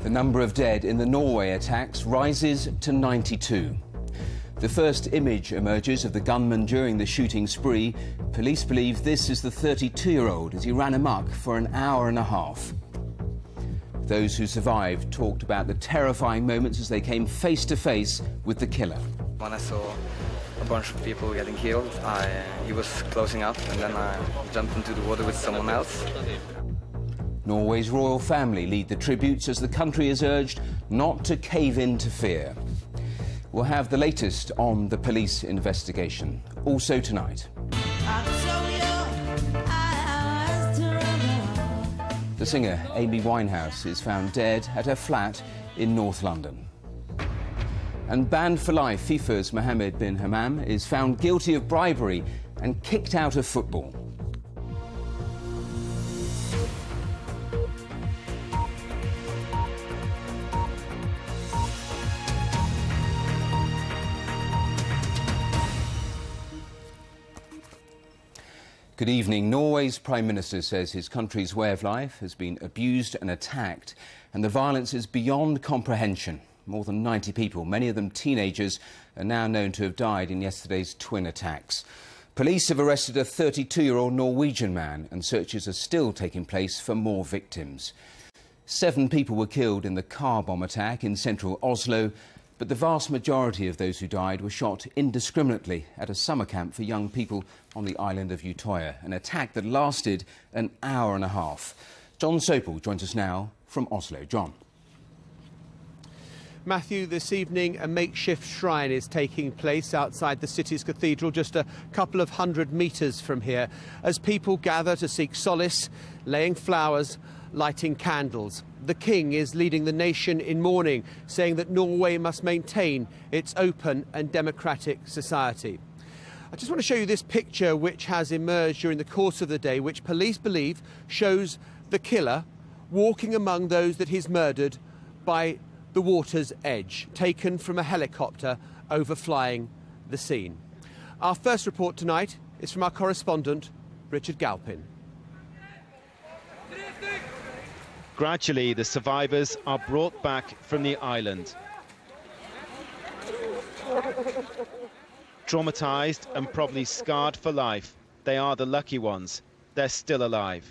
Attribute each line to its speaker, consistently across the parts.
Speaker 1: The number of dead in the Norway attacks rises to 92. The first image emerges of the gunman during the shooting spree. Police believe this is the 32-year-old as he ran amok for an hour and a half. Those who survived talked about the terrifying moments as they came face to face with the killer.
Speaker 2: When I saw a bunch of people getting killed, he was closing up, and then I jumped into the water with someone else.
Speaker 1: Norway's royal family lead the tributes as the country is urged not to cave in to fear. We'll have the latest on the police investigation, also tonight. The singer Amy Winehouse is found dead at her flat in North London. And banned for life, FIFA's Mohammed bin Hammam is found guilty of bribery and kicked out of football. Good evening. Norway's Prime Minister says his country's way of life has been abused and attacked, and the violence is beyond comprehension. More than 90 people, many of them teenagers, are now known to have died in yesterday's twin attacks. Police have arrested a 32-year-old Norwegian man, and searches are still taking place for more victims. 7 people were killed in the car bomb attack in central Oslo, but the vast majority of those who died were shot indiscriminately at a summer camp for young people on the island of Utøya, an attack that lasted an hour and a half. Jon Sopel joins us now from Oslo. John.
Speaker 3: Matthew, this evening a makeshift shrine is taking place outside the city's cathedral, just a couple of 100 metres from here, as people gather to seek solace, laying flowers, lighting candles. The King is leading the nation in mourning, saying that Norway must maintain its open and democratic society. I just want to show you this picture which has emerged during the course of the day, which police believe shows the killer walking among those that he's murdered by the water's edge, taken from a helicopter overflying the scene. Our first report tonight is from our correspondent, Richard Galpin.
Speaker 4: Gradually, the survivors are brought back from the island. Traumatised and probably scarred for life, they are the lucky ones. They're still alive.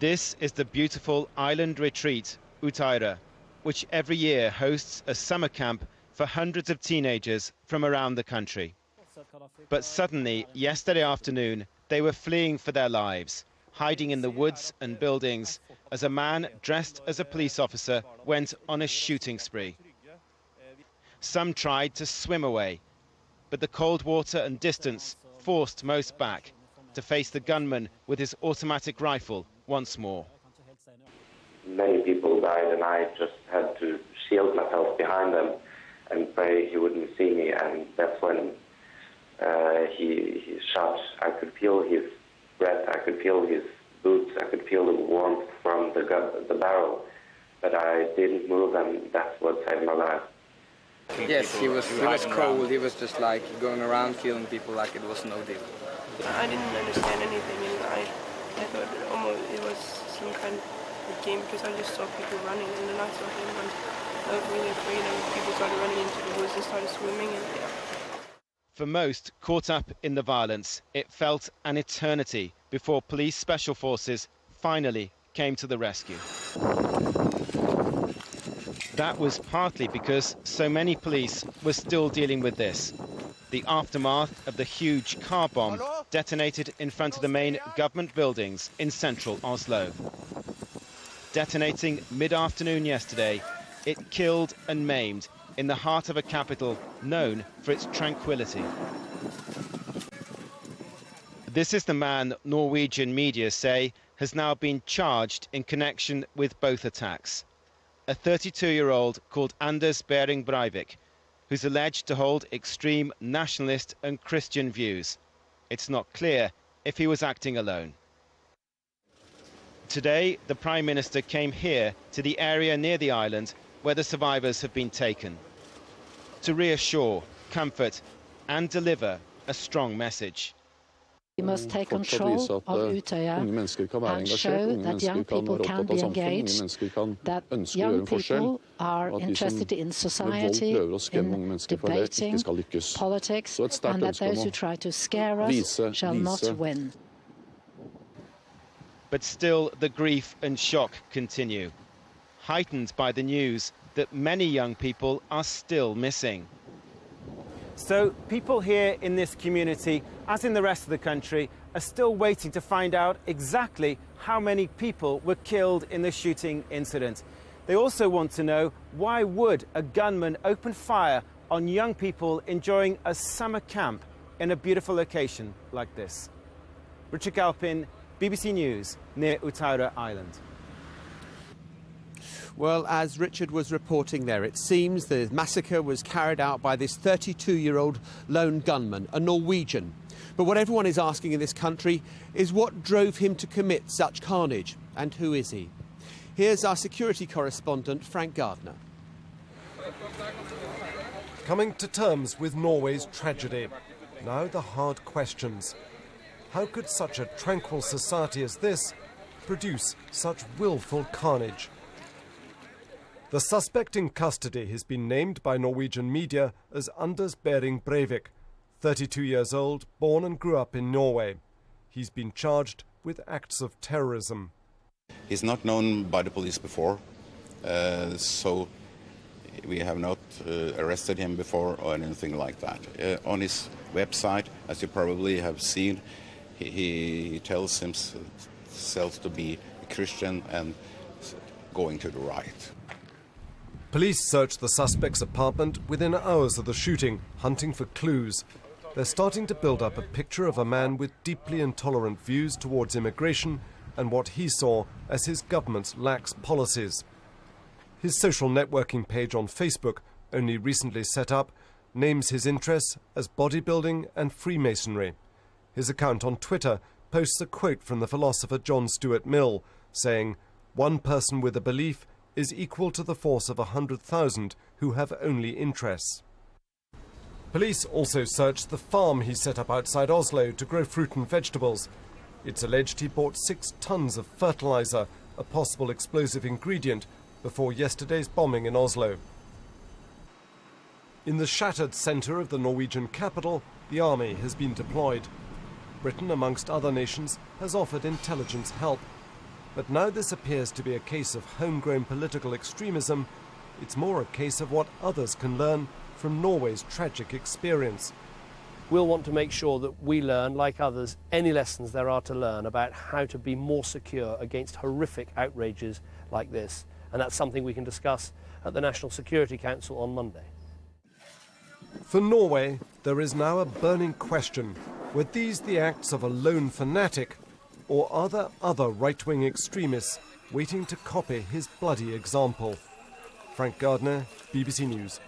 Speaker 4: This is the beautiful island retreat, Utøya, which every year hosts a summer camp for hundreds of teenagers from around the country. But suddenly, yesterday afternoon, they were fleeing for their lives, hiding in the woods and buildings, as a man dressed as a police officer went on a shooting spree. Some tried to swim away, but the cold water and distance forced most back to face the gunman with his automatic rifle once more.
Speaker 5: Many people died, and I just had to shield myself behind them and pray he wouldn't see me, and that's when he shot. I could feel his breath, I could feel his boots, I could feel the warmth from the barrel, but I didn't move, and that's what saved my life.
Speaker 2: Yes, he was cold. He was just like going around killing people like it was no deal.
Speaker 6: I didn't understand anything, and I thought almost it was some kind of game, because I just saw people running, and then I saw him, and I was really afraid, and people started running into the woods and started swimming, and yeah.
Speaker 4: For most caught up in the violence, it felt an eternity before police special forces finally came to the rescue. That was partly because so many police were still dealing with this, the aftermath of the huge car bomb detonated in front of the main government buildings in central Oslo. Detonating mid-afternoon yesterday, it killed and maimed in the heart of a capital known for its tranquility. This is the man Norwegian media say has now been charged in connection with both attacks. A 32-year-old called Anders Behring Breivik, who's alleged to hold extreme nationalist and Christian views. It's not clear if he was acting alone. Today, the Prime Minister came here to the area near the island where the survivors have been taken, to reassure, comfort and deliver a strong message.
Speaker 7: We must take control of Utøya and show that young people can be engaged, that young people are interested in society, in debating politics, and that those who try to scare us shall not win.
Speaker 4: But still, the grief and shock continue, heightened by the news that many young people are still missing.
Speaker 3: So people here in this community, as in the rest of the country, are still waiting to find out exactly how many people were killed in the shooting incident. They also want to know, why would a gunman open fire on young people enjoying a summer camp in a beautiful location like this? Richard Galpin, BBC News, near Utøya Island. Well, as Richard was reporting there, it seems the massacre was carried out by this 32-year-old lone gunman, a Norwegian. But what everyone is asking in this country is what drove him to commit such carnage, and who is he? Here's our security correspondent, Frank Gardner.
Speaker 8: Coming to terms with Norway's tragedy. Now the hard questions. How could such a tranquil society as this produce such willful carnage? The suspect in custody has been named by Norwegian media as Anders Behring Breivik, 32 years old, born and grew up in Norway. He's been charged with acts of terrorism.
Speaker 9: He's not known by the police before, so we have not arrested him before or anything like that. On his website, as you probably have seen, he tells himself to be a Christian and going to the right.
Speaker 8: Police searched the suspect's apartment within hours of the shooting, hunting for clues. They're starting to build up a picture of a man with deeply intolerant views towards immigration and what he saw as his government's lax policies. His social networking page on Facebook, only recently set up, names his interests as bodybuilding and Freemasonry. His account on Twitter posts a quote from the philosopher John Stuart Mill, saying, "One person with a belief is equal to the force of 100,000 who have only interests." Police also searched the farm he set up outside Oslo to grow fruit and vegetables. It's alleged he bought 6 tons of fertilizer, a possible explosive ingredient, before yesterday's bombing in Oslo. In the shattered centre of the Norwegian capital, the army has been deployed. Britain, amongst other nations, has offered intelligence help. But now this appears to be a case of homegrown political extremism. It's more a case of what others can learn from Norway's tragic experience.
Speaker 10: We'll want to make sure that we learn, like others, any lessons there are to learn about how to be more secure against horrific outrages like this. And that's something we can discuss at the National Security Council on Monday.
Speaker 8: For Norway, there is now a burning question. Were these the acts of a lone fanatic, or are there other right-wing extremists waiting to copy his bloody example? Frank Gardner, BBC News.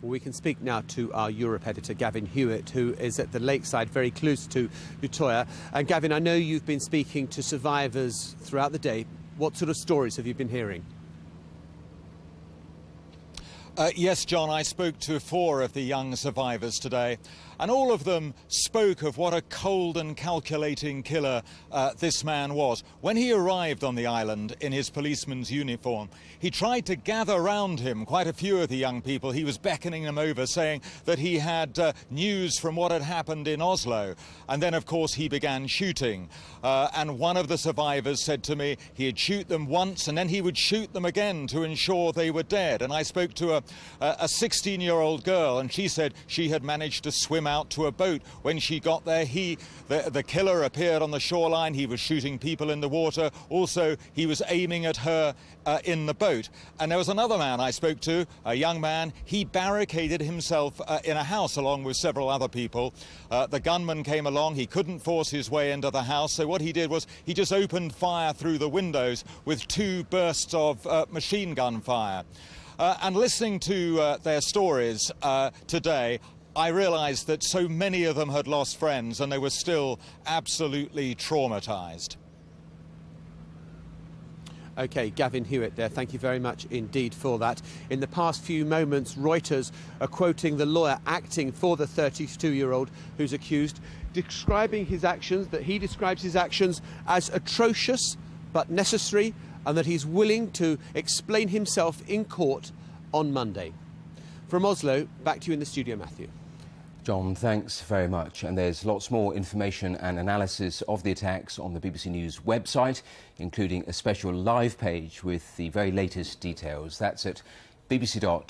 Speaker 3: Well, we can speak now to our Europe editor, Gavin Hewitt, who is at the lakeside very close to Utøya. And Gavin, I know you've been speaking to survivors throughout the day. What sort of stories have you been hearing?
Speaker 11: Yes, John, I spoke to 4 of the young survivors today, and all of them spoke of what a cold and calculating killer this man was. When he arrived on the island in his policeman's uniform, he tried to gather round him quite a few of the young people. He was beckoning them over, saying that he had news from what had happened in Oslo. And then, of course, he began shooting. And one of the survivors said to me he'd shoot them once and then he would shoot them again to ensure they were dead. And I spoke to a 16-year-old girl, and she said she had managed to swim out to a boat. When she got there, the killer appeared on the shoreline. He was shooting people in the water. Also, he was aiming at her in the boat. And there was another man I spoke to, a young man. He barricaded himself in a house along with several other people. The gunman came along. He couldn't force his way into the house, so what he did was he just opened fire through the windows with 2 bursts of machine gun fire. And listening to their stories today, I realised that so many of them had lost friends and they were still absolutely traumatised.
Speaker 3: OK, Gavin Hewitt there. Thank you very much indeed for that. In the past few moments, Reuters are quoting the lawyer acting for the 32-year-old who's accused, describing his actions, that he describes his actions as atrocious but necessary, and that he's willing to explain himself in court on Monday. From Oslo, back to you in the studio, Matthew.
Speaker 1: John, thanks very much. And there's lots more information and analysis of the attacks on the BBC News website, including a special live page with the very latest details. That's at bbc.co.uk/news.